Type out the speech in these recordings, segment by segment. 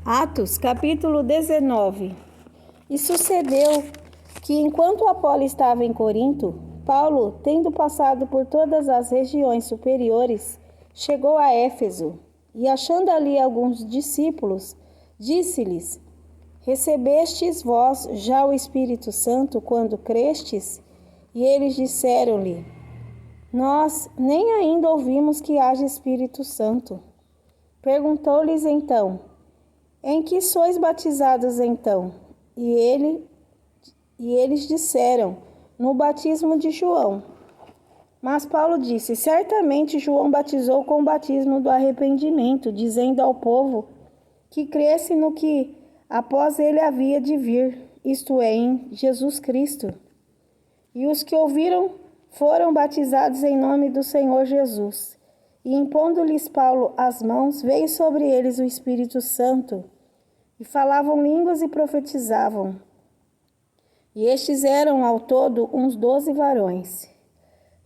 Atos, capítulo 19. E sucedeu que, enquanto Apolo estava em Corinto, Paulo, tendo passado por todas as regiões superiores, chegou a Éfeso, e achando ali alguns discípulos, disse-lhes: Recebestes vós já o Espírito Santo quando crestes? E eles disseram-lhe: Nós nem ainda ouvimos que haja Espírito Santo. Perguntou-lhes então: Em que sois batizados então? E eles disseram: No batismo de João. Mas Paulo disse: Certamente João batizou com o batismo do arrependimento, dizendo ao povo que cresce no que após ele havia de vir, isto é, em Jesus Cristo. E os que ouviram foram batizados em nome do Senhor Jesus. E impondo-lhes Paulo as mãos, veio sobre eles o Espírito Santo, e falavam línguas e profetizavam. E estes eram ao todo uns 12 varões.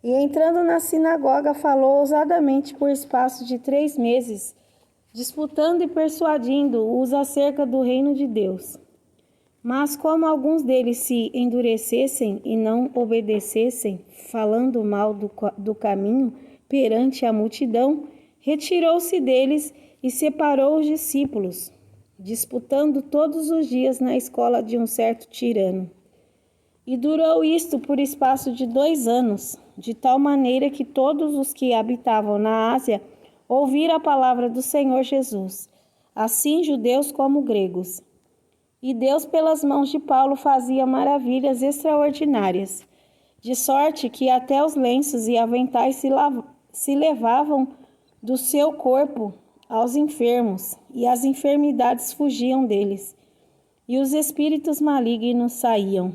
E entrando na sinagoga, falou ousadamente por espaço de 3 meses, disputando e persuadindo-os acerca do reino de Deus. Mas como alguns deles se endurecessem e não obedecessem, falando mal do caminho perante a multidão, retirou-se deles e separou os discípulos, disputando todos os dias na escola de um certo tirano. E durou isto por espaço de 2 anos, de tal maneira que todos os que habitavam na Ásia ouviram a palavra do Senhor Jesus, assim judeus como gregos. E Deus, pelas mãos de Paulo, fazia maravilhas extraordinárias, de sorte que até os lenços e aventais se levavam do seu corpo aos enfermos, e as enfermidades fugiam deles, e os espíritos malignos saíam.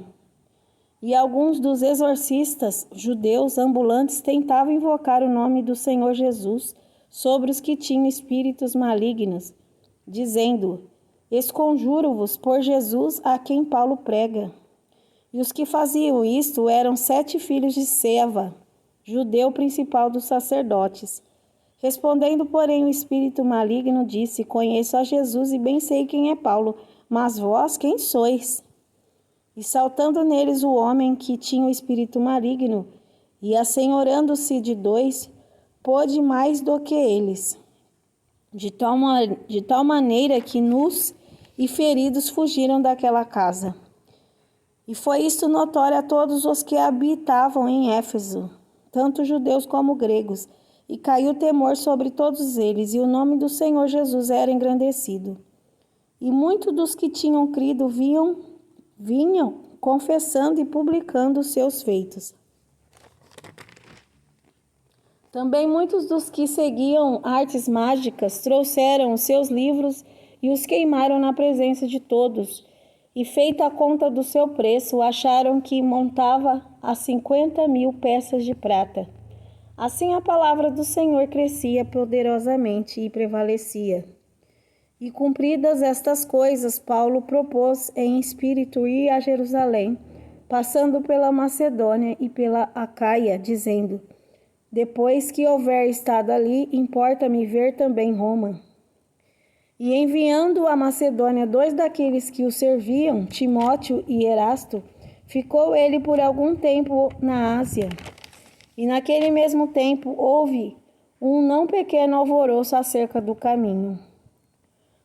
E alguns dos exorcistas judeus ambulantes tentavam invocar o nome do Senhor Jesus sobre os que tinham espíritos malignos, dizendo: Esconjuro-vos por Jesus a quem Paulo prega. E os que faziam isto eram 7 filhos de Seva, judeu principal dos sacerdotes. Respondendo, porém, o espírito maligno disse: Conheço a Jesus e bem sei quem é Paulo, mas vós quem sois? E saltando neles o homem que tinha o espírito maligno, e assenhorando-se de 2, pôde mais do que eles, de tal maneira que nus e feridos fugiram daquela casa. E foi isto notório a todos os que habitavam em Éfeso, tanto judeus como gregos, e caiu temor sobre todos eles, e o nome do Senhor Jesus era engrandecido. E muitos dos que tinham crido vinham confessando e publicando os seus feitos. Também muitos dos que seguiam artes mágicas trouxeram os seus livros e os queimaram na presença de todos, e feita a conta do seu preço, acharam que montava a 50.000 peças de prata. Assim a palavra do Senhor crescia poderosamente e prevalecia. E cumpridas estas coisas, Paulo propôs em espírito ir a Jerusalém, passando pela Macedônia e pela Acaia, dizendo: Depois que houver estado ali, importa-me ver também Roma. E enviando à Macedônia 2 daqueles que o serviam, Timóteo e Erasto, ficou ele por algum tempo na Ásia. E naquele mesmo tempo houve um não pequeno alvoroço acerca do caminho.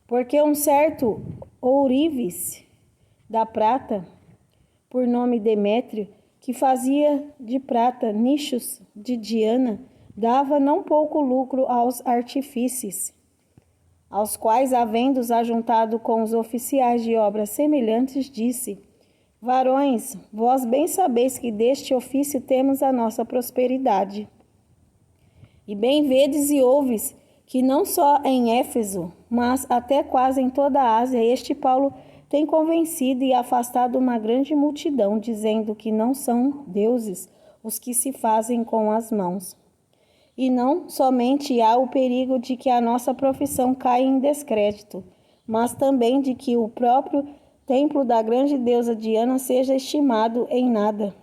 Porque um certo ourives da prata, por nome Demétrio, que fazia de prata nichos de Diana, dava não pouco lucro aos artífices, aos quais, havendo-os ajuntado com os oficiais de obras semelhantes, disse: Varões, vós bem sabeis que deste ofício temos a nossa prosperidade. E bem vedes e ouves que não só em Éfeso, mas até quase em toda a Ásia, este Paulo tem convencido e afastado uma grande multidão, dizendo que não são deuses os que se fazem com as mãos. E não somente há o perigo de que a nossa profissão caia em descrédito, mas também de que o próprio templo da grande deusa Diana seja estimado em nada,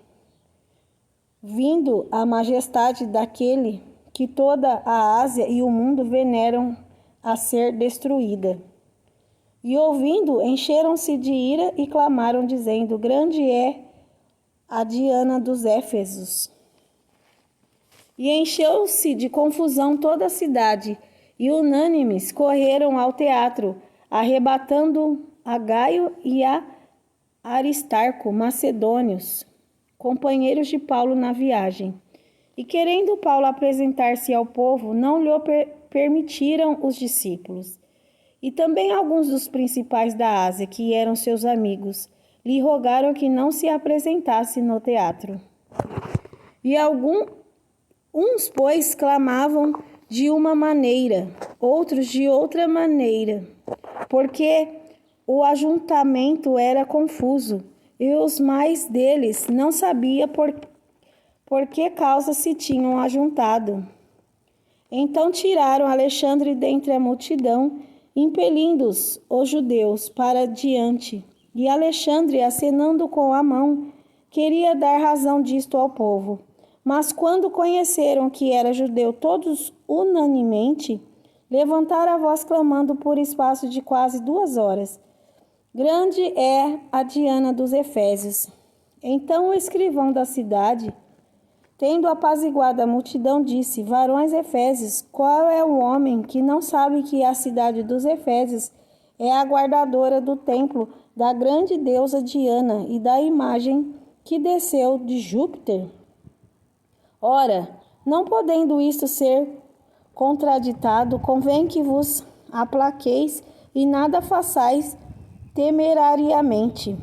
vindo a majestade daquele que toda a Ásia e o mundo veneram a ser destruída. E ouvindo, encheram-se de ira e clamaram, dizendo: Grande é a Diana dos Éfesos. E encheu-se de confusão toda a cidade, e unânimes correram ao teatro, arrebatando a Gaio e a Aristarco, macedônios, companheiros de Paulo na viagem. E querendo Paulo apresentar-se ao povo, não lhe permitiram os discípulos. E também alguns dos principais da Ásia, que eram seus amigos, lhe rogaram que não se apresentasse no teatro. E uns, pois, clamavam de uma maneira, outros de outra maneira, porque o ajuntamento era confuso, e os mais deles não sabiam por que causa se tinham ajuntado. Então tiraram Alexandre dentre a multidão, impelindo-os judeus para diante. E Alexandre, acenando com a mão, queria dar razão disto ao povo. Mas quando conheceram que era judeu, todos unanimemente levantaram a voz clamando por espaço de quase 2 horas. Grande é a Diana dos Efésios. Então o escrivão da cidade, tendo apaziguado a multidão, disse: Varões Efésios, qual é o homem que não sabe que a cidade dos Efésios é a guardadora do templo da grande deusa Diana e da imagem que desceu de Júpiter? Ora, não podendo isto ser contraditado, convém que vos aplaqueis e nada façais temerariamente.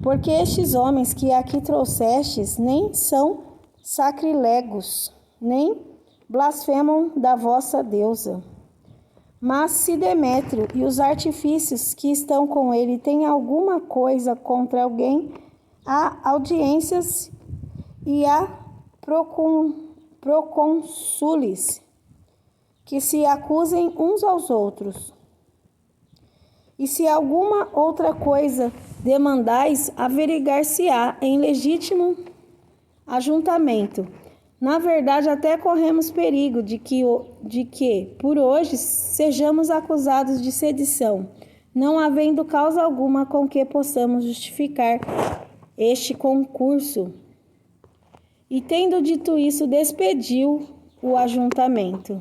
Porque estes homens que aqui trouxestes nem são sacrilegos, nem blasfemam da vossa deusa. Mas se Demétrio e os artifícios que estão com ele têm alguma coisa contra alguém, há audiências e há procônsules que se acusem uns aos outros. E se alguma outra coisa demandais, averiguar-se-á em legítimo ajuntamento. Na verdade, até corremos perigo de que, por hoje, sejamos acusados de sedição, não havendo causa alguma com que possamos justificar este concurso. E tendo dito isso, despediu o ajuntamento.